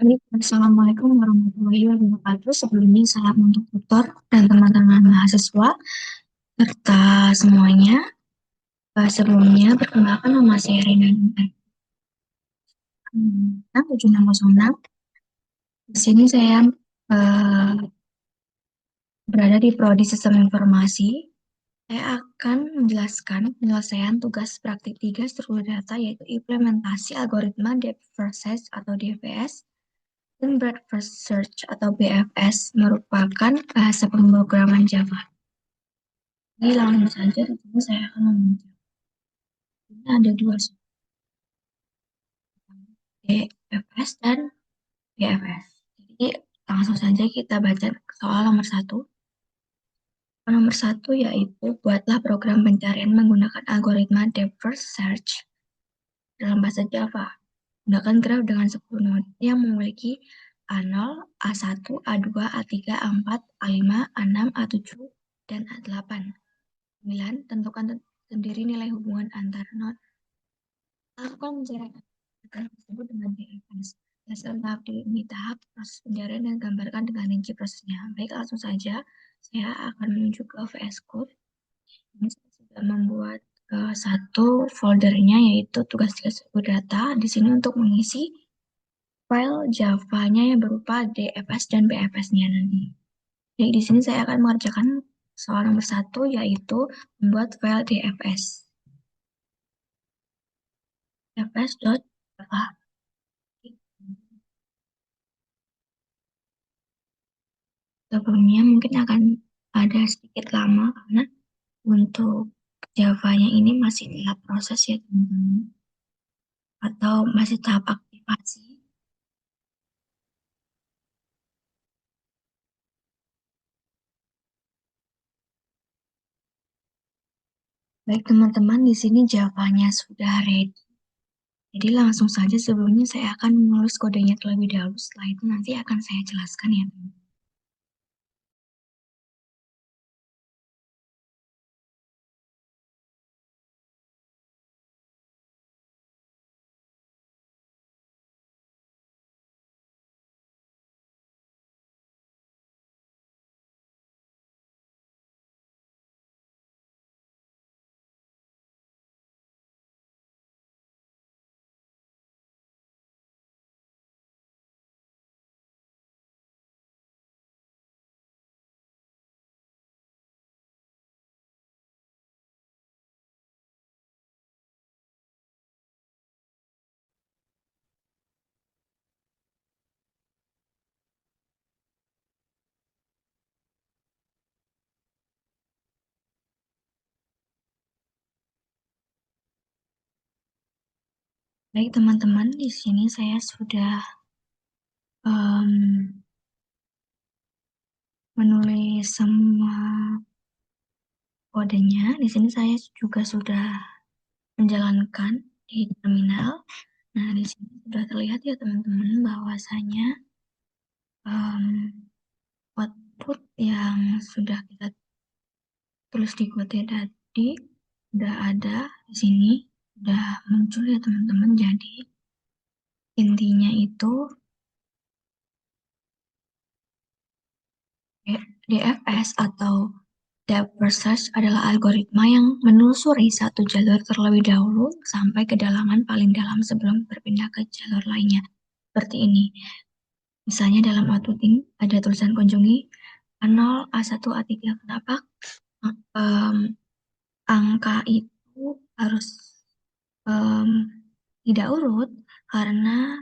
Assalamualaikum warahmatullahi wabarakatuh. Sebelumnya salam untuk tutor dan teman-teman mahasiswa serta semuanya. Sebelumnya perkenalkan nama saya Rina Intan 7606. Di sini saya eh, berada di Prodi Sistem Informasi. Saya akan menjelaskan penyelesaian tugas praktik 3 struktur data yaitu implementasi algoritma Depth First Search atau DFS dan Breadth First Search atau BFS merupakan bahasa pemrograman Java. Jadi langsung saja di sini saya akan menunjukkan. Ini ada dua soal, DFS dan BFS. Jadi langsung saja kita baca soal nomor satu. Nomor satu yaitu buatlah program pencarian menggunakan algoritma depth first search dalam bahasa Java. Gunakan graf dengan 10 node yang memiliki A0, A1, A2, A3, A4, A5, A6, A7, dan A8. 9. Tentukan sendiri nilai hubungan antar node. Lakukan pencarian tersebut dengan DFS. Dasar tahap ini tahap proses pencarian dan gambarkan dengan rinci prosesnya. Baik, langsung saja saya akan menuju ke VS Code. Ini saya sudah membuat satu foldernya yaitu tugas-tugas data. Di sini untuk mengisi file Java-nya yang berupa DFS dan BFS-nya nanti. Jadi di sini saya akan mengerjakan soal nomor satu yaitu membuat file DFS. DFS.java. Sebelumnya mungkin akan ada sedikit lama karena untuk Java-nya ini masih tahap proses ya teman-teman, atau masih tahap aktivasi. Baik teman-teman, di sini Java-nya sudah ready. Jadi langsung saja sebelumnya saya akan menulis kodenya terlebih dahulu. Setelah itu nanti akan saya jelaskan ya teman. Baik teman-teman, di sini saya sudah menulis semua kodenya. Di sini saya juga sudah menjalankan di terminal. Nah, di sini sudah terlihat ya teman-teman bahwasanya em, output yang sudah kita tulis di kode tadi sudah ada di sini, sudah muncul ya teman-teman. Jadi intinya itu DFS atau Depth First Search adalah algoritma yang menelusuri satu jalur terlebih dahulu sampai kedalaman paling dalam sebelum berpindah ke jalur lainnya. Seperti ini. Misalnya dalam output ini ada tulisan kunjungi A0, A1, A3. Kenapa em, angka itu harus em, tidak urut? Karena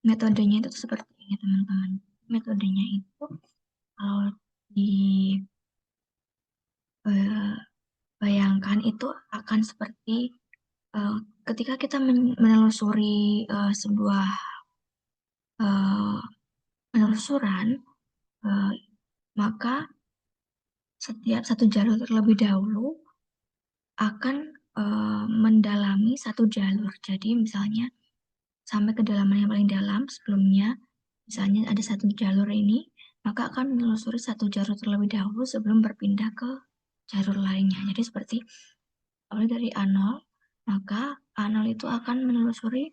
metodenya itu seperti ini, teman-teman. Metodenya itu kalau dibayangkan itu akan seperti eh, ketika kita menelusuri sebuah eh, penelusuran, eh, maka setiap satu jalur terlebih dahulu akan mendalami satu jalur. Jadi misalnya sampai kedalaman yang paling dalam sebelumnya, misalnya ada satu jalur ini, maka akan menelusuri satu jalur terlebih dahulu sebelum berpindah ke jalur lainnya. Jadi seperti awal dari A0, maka A0 itu akan menelusuri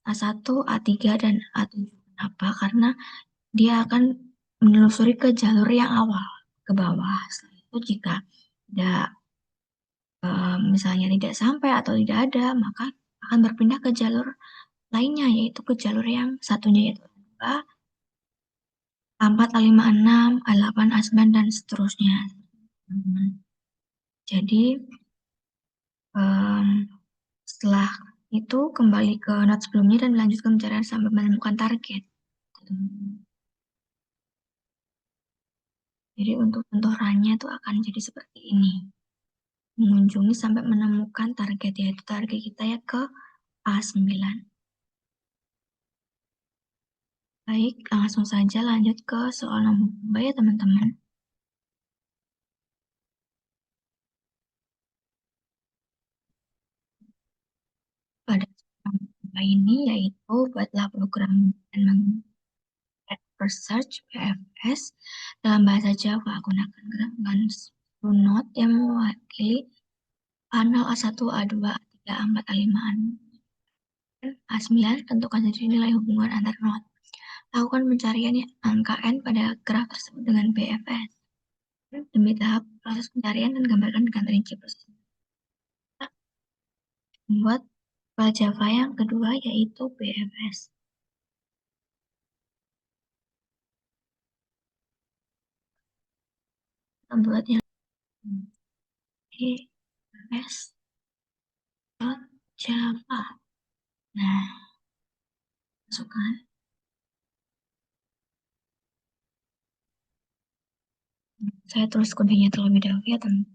A1, A3, dan A7. Apa? Karena dia akan menelusuri ke jalur yang awal, ke bawah. Setelah itu jika tidak misalnya tidak sampai atau tidak ada, maka akan berpindah ke jalur lainnya, yaitu ke jalur yang satunya, yaitu A2, A4, A5, A6, A8, A9, dan seterusnya. Jadi, em, setelah itu kembali ke not sebelumnya dan melanjutkan pencarian sampai menemukan target. Jadi untuk contohannya itu akan jadi seperti ini. Mengunjungi sampai menemukan target, yaitu target kita ya ke A9. Baik, langsung saja lanjut ke soal nomor 2 ya teman-teman. Pada soal nomor 2 ini yaitu buatlah program dan menggunakan Research PFS dalam bahasa Jawa. Gunakan gerakan runut yang mewakili A0, A1, A2, A3, A4, A5, A6, A9. Tentukan sendiri nilai hubungan antar not. Lakukan pencarian angka N pada graf tersebut dengan BFS. Demi tahap proses pencarian dan gambarkan dengan rinci proses. Membuat file Java yang kedua yaitu BFS. Kita buat yang BFS.java. Nah, masukkan. Saya tulis kodenya terlebih dahulu ya teman.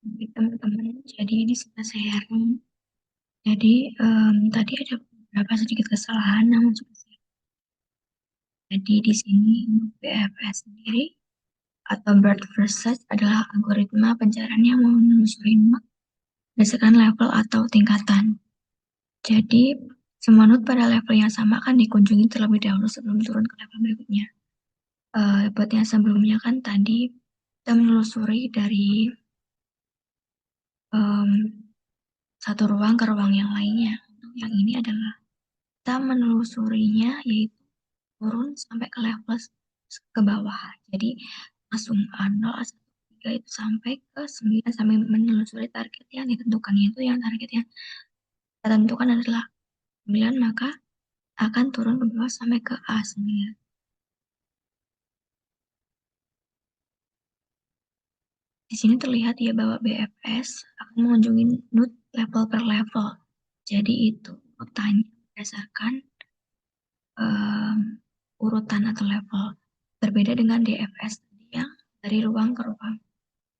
Oke, teman-teman, jadi di sini saya sharing. Jadi tadi ada beberapa sedikit kesalahan namun sudah saya. Jadi di sini untuk BFS sendiri atau Bird First Search adalah algoritma pencarian yang menelusuri not berdasarkan level atau tingkatan. Jadi semua node pada level yang sama akan dikunjungi terlebih dahulu sebelum turun ke level berikutnya. Buat yang sebelumnya kan tadi kita menelusuri dari em, satu ruang ke ruang yang lainnya. Untuk yang ini adalah kita menelusurinya yaitu turun sampai ke level ke bawah. Jadi langsung A0, A1, A3 itu sampai ke 9 sampai menelusuri target yang ditentukan, yaitu yang target yang kita tentukan adalah 9, maka akan turun ke bawah sampai ke A9. Di sini terlihat ya bahwa BFS akan mengunjungi node level per level. Jadi itu urutannya berdasarkan em, urutan atau level. Berbeda dengan DFS tadi yang dari ruang ke ruang.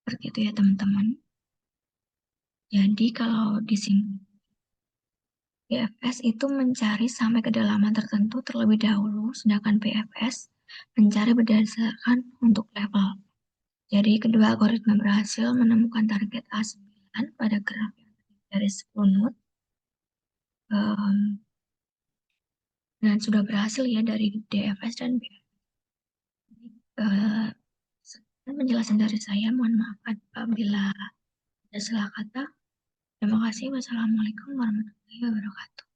Seperti itu ya teman-teman. Jadi kalau di sini BFS itu mencari sampai kedalaman tertentu terlebih dahulu, sedangkan BFS mencari berdasarkan untuk level. Jadi kedua algoritma berhasil menemukan target A9 pada graf yang terdiri dari 10 node em, dan sudah berhasil ya dari DFS dan BFS. Sekian penjelasan dari saya. Mohon maaf apabila ada salah kata. Terima kasih. Wassalamualaikum warahmatullahi wabarakatuh.